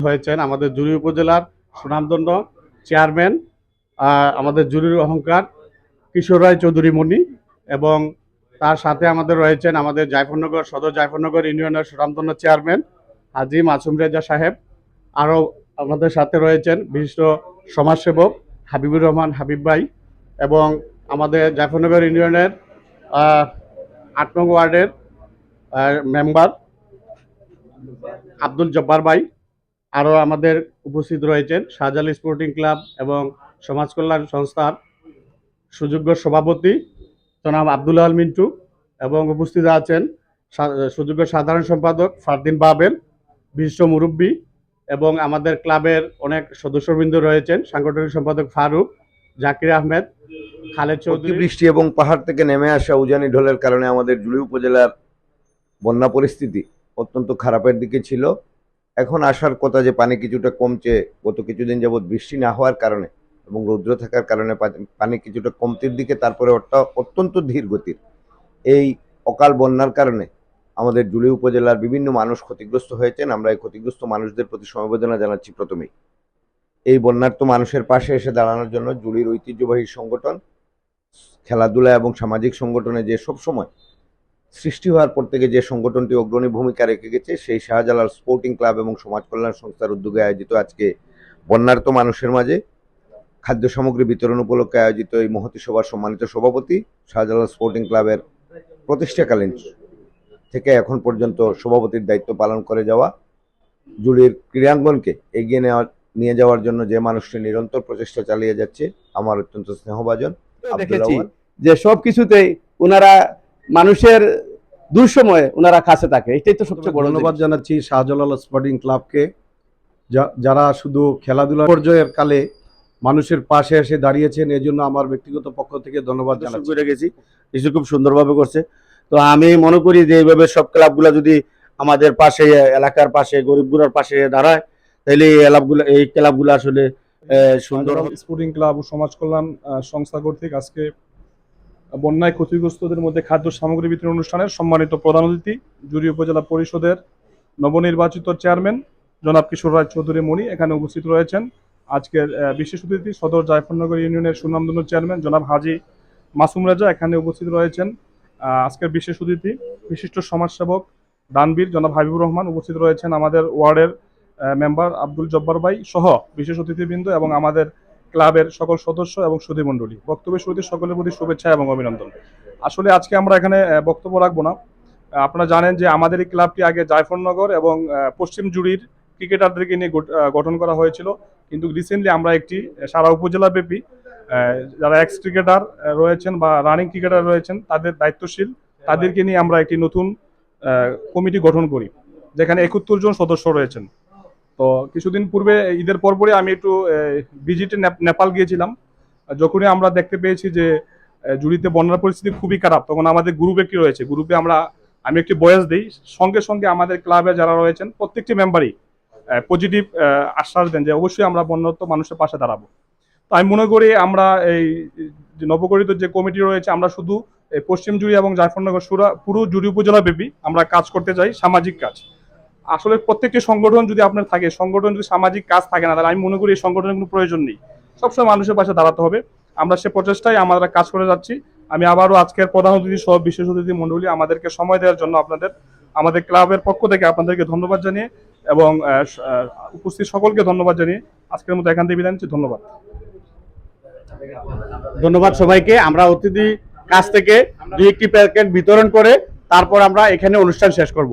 হয়েছেন আমাদের জুড়ি উপজেলার সুনামধন্য চেয়ারম্যান আমাদের জুড়ির অহংকার কিশোর রায় চৌধুরী মণি, এবং তার সাথে আমাদের রয়েছেন আমাদের জায়ফরনগর সদর জায়ফরনগর ইউনিয়নের সুনামধন্য চেয়ারম্যান হাজী মাসুম রেজা সাহেব। আরও আমাদের সাথে রয়েছেন বিশিষ্ট সমাজসেবক হাবিবুর রহমান হাবিব ভাই, এবং আমাদের জায়ফরনগর ইউনিয়নের ৮ নং ওয়ার্ডের মেম্বার আব্দুল জব্বার ভাই। আরও আমাদের উপস্থিত রয়েছেন শাহজালাল স্পোর্টিং ক্লাব এবং সমাজ কল্যাণ সংস্থার সুযোগ্য সভাপতি জনাব আব্দুল আল মিন্টু, এবং উপস্থিত আছেন সুযোগ্য সাধারণ সম্পাদক ফারদিন বাবেল, বিশিষ্ট মুরব্বী, এবং আমাদের ক্লাবের অনেক সদস্যবৃন্দ রয়েছেন, সাংগঠনিক সম্পাদক ফারুক, জাকির আহমেদ, খালেদ চৌধুরী। বৃষ্টি এবং পাহাড় থেকে নেমে আসা উজানি ঢলের কারণে আমাদের জুড়ি উপজেলার বন্যা পরিস্থিতি অত্যন্ত খারাপের দিকে ছিল। এখন আসার কথা যে পানি কিছুটা কমছে, গত কিছুদিন যাবৎ বৃষ্টি না হওয়ার কারণে এবং রৌদ্র থাকার কারণে পানি কিছুটা কমতির দিকে, তারপরে অত্যন্ত ধীর গতির এই অকাল বন্যার কারণে আমাদের জুড়ি উপজেলার বিভিন্ন মানুষ ক্ষতিগ্রস্ত হয়েছেন। আমরা এই ক্ষতিগ্রস্ত মানুষদের প্রতি সমবেদনা জানাচ্ছি। প্রথমেই এই বন্যার্ত মানুষের পাশে এসে দাঁড়ানোর জন্য জুড়ির ঐতিহ্যবাহী সংগঠন, খেলাধুলা এবং সামাজিক সংগঠনে যে সবসময় সৃষ্টি হওয়ার পর থেকে যে সংগঠনটি অগ্রণী ভূমিকা রেখে গেছে, সেই শাহজালাল স্পোর্টিং ক্লাব এবং সমাজ কল্যাণ সংস্থার উদ্যোগে আয়োজিত আজকে বন্যার্ত মানুষের মাঝে খাদ্য সামগ্রী বিতরণ উপলক্ষে আয়োজিত এই মহতী সভার সম্মানিত সভাপতি, শাহজালাল স্পোর্টিং ক্লাবের প্রতিষ্ঠাকালীন থেকে এখন পর্যন্ত সভাপতির দায়িত্ব পালন করে যাওয়া, জুড়ির ক্রীড়াঙ্গনকে এগিয়ে নিয়ে যাওয়ার জন্য যে মানুষটি নিরন্তর প্রচেষ্টা চালিয়ে যাচ্ছে, আমার অত্যন্ত স্নেহভাজন। দেখেছি যে সবকিছুতেই ওনারা মানুষের দুঃসময়ে ওনারা কাছে থাকে, এটাই তো সবচেয়ে বড়। ধন্যবাদ জানাচ্ছি শাহজালাল স্পোর্টিং ক্লাবকে, যারা শুধু খেলাধুলা পর্যায়ের কালে মানুষের পাশে এসে দাঁড়িয়েছেন। এই জন্য আমার ব্যক্তিগত পক্ষ থেকে ধন্যবাদ জানাচ্ছি। গেছি কিছু খুব সুন্দরভাবে করছে। তো আমি মনে করি যে এইভাবে সব ক্লাবগুলা যদি আমাদের পাশে, এলাকার পাশে, গরিবগুলোর পাশে দাঁড়ায়, তাহলে এই ক্লাবগুলো আসলে সুন্দর। স্পোর্টিং ক্লাব ও সমাজ কল্যাণ সংস্থা কর্তৃক আজকে বন্যায় ক্ষতিগ্রস্তদের মধ্যে খাদ্য সামগ্রী বিতরণ অনুষ্ঠানের সম্মানিত প্রধান অতিথি জুড়ি উপজেলা পরিষদের নবনির্বাচিত চেয়ারম্যান জনাব কিশোর রায় চৌধুরী মণি এখানে উপস্থিত রয়েছেন। আজকের বিশেষ অতিথি সদর জায়ফরনগর ইউনিয়নের সুনামধন্য চেয়ারম্যান জনাব হাজী মাসুম রেজা এখানে উপস্থিত রয়েছেন। আজকের বিশেষ অতিথি বিশিষ্ট সমাজসেবক দানবীর জনাব হাবিবুর রহমান উপস্থিত রয়েছেন। আমাদের ওয়ার্ডের মেম্বার আব্দুল জব্বার ভাই সহ বিশেষ অতিথিবৃন্দ এবং আমাদের ক্লাবের সকল সদস্য এবং সুধীমণ্ডলী। বক্তব্যের শুরুতে সকলের প্রতি শুভেচ্ছা এবং অভিনন্দন। আসলে আজকে আমরা এখানে বক্তব্য রাখবো না। আপনারা জানেন যে আমাদের এই ক্লাবটি আগে জায়ফরনগর এবং পশ্চিম জুড়ির ক্রিকেটারদেরকে নিয়ে গঠন করা হয়েছিল, কিন্তু রিসেন্টলি আমরা একটি সারা উপজেলা ব্যাপী যারা এক্স ক্রিকেটার রয়েছেন বা রানিং ক্রিকেটার রয়েছেন তাদের দায়িত্বশীল, তাদেরকে নিয়ে আমরা একটি নতুন কমিটি গঠন করি, যেখানে ৭১ জন সদস্য রয়েছেন। তো কিছুদিন পূর্বে ঈদের পরপরই আমি একটু ভিজিটে নেপাল গিয়েছিলাম। যখনই আমরা দেখতে পেয়েছি যে জুড়িতে বন্যার পরিস্থিতি খুবই খারাপ, তখন আমাদের গ্রুপ একটি রয়েছে, গ্রুপে আমি একটি বয়স দিই, সঙ্গে সঙ্গে আমাদের ক্লাবে যারা রয়েছেন প্রত্যেকটি মেম্বারই পজিটিভ আশ্বাস দেন যে অবশ্যই আমরা বন্যার্ত মানুষের পাশে দাঁড়াবো। তো আমি মনে করি আমরা এই নবগঠিত যে কমিটি রয়েছে, আমরা শুধু পশ্চিম জুড়ি এবং জায়ফরনগর পুরো জুড়ি উপজেলা ব্যাপী আমরা কাজ করতে চাই, সামাজিক কাজ। আসলে প্রত্যেকটি সংগঠন যদি আপনার থাকে, সংগঠন যদি সামাজিক কাজ থাকে না, তাহলে আমি মনে করি এই সংগঠনের কোনো প্রয়োজন নেই। সবসময় মানুষের পাশে দাঁড়াতে হবে। আমরা সে প্রচেষ্টায় আমরা কাজ করে যাচ্ছি। আমি আবারও আজকের প্রধান অতিথি সহ বিশেষ অতিথি মণ্ডলী আমাদেরকে সময় দেওয়ার জন্য আমাদের ক্লাবের পক্ষ থেকে আপনাদেরকে ধন্যবাদ জানিয়ে এবং উপস্থিত সকলকে ধন্যবাদ জানিয়ে আজকের মতো এখান থেকে বিদায় নিচ্ছি। ধন্যবাদ সবাইকে। আমরা অতিথি কাছ থেকে 2-1টি প্যাকেট বিতরণ করে তারপর আমরা এখানে অনুষ্ঠান শেষ করব।